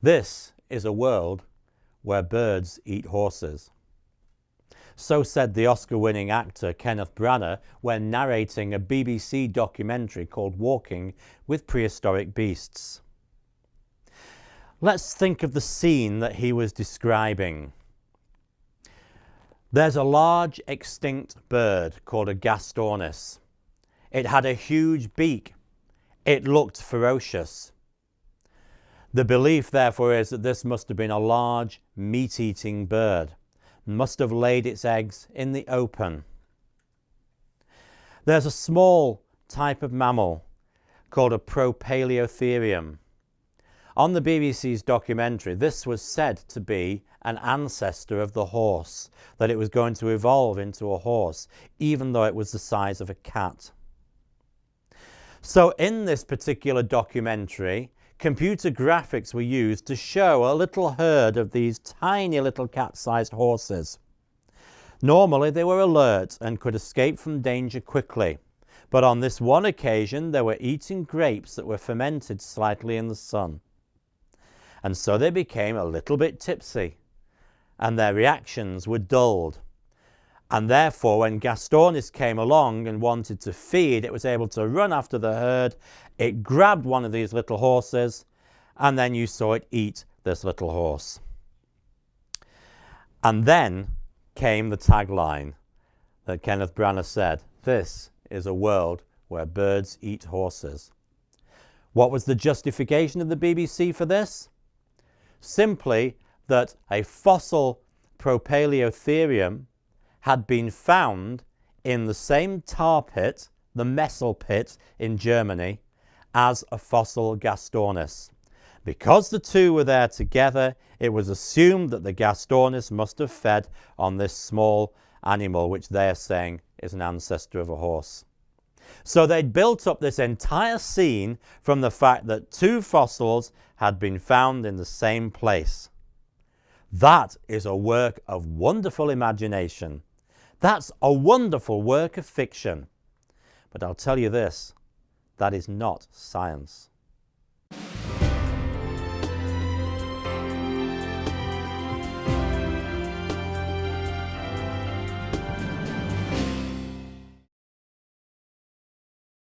This is a world where birds eat horses. So said the Oscar-winning actor Kenneth Branagh when narrating a BBC documentary called Walking with Prehistoric Beasts. Let's think of the scene that he was describing. There's a large extinct bird called a gastornis. It had a huge beak. It looked ferocious. The belief, therefore, is that this must have been a large meat-eating bird. Must have laid its eggs in the open. There's a small type of mammal called a Propaleotherium. On the BBC's documentary, this was said to be an ancestor of the horse, that it was going to evolve into a horse, even though it was the size of a cat. So in this particular documentary, computer graphics were used to show a little herd of these tiny little cat-sized horses. Normally they were alert and could escape from danger quickly, but on this one occasion they were eating grapes that were fermented slightly in the sun. And so they became a little bit tipsy, and their reactions were dulled. And therefore, when Gastornis came along and wanted to feed, it was able to run after the herd. It grabbed one of these little horses, and then you saw it eat this little horse. And then came the tagline that Kenneth Branagh said, "This is a world where birds eat horses." What was the justification of the BBC for this? Simply that a fossil Propaleotherium had been found in the same tar pit, the Messel pit in Germany, as a fossil Gastornis. Because the two were there together, it was assumed that the Gastornis must have fed on this small animal, which they are saying is an ancestor of a horse. So they'd built up this entire scene from the fact that two fossils had been found in the same place. That is a work of wonderful imagination. That's a wonderful work of fiction. But I'll tell you this, that is not science.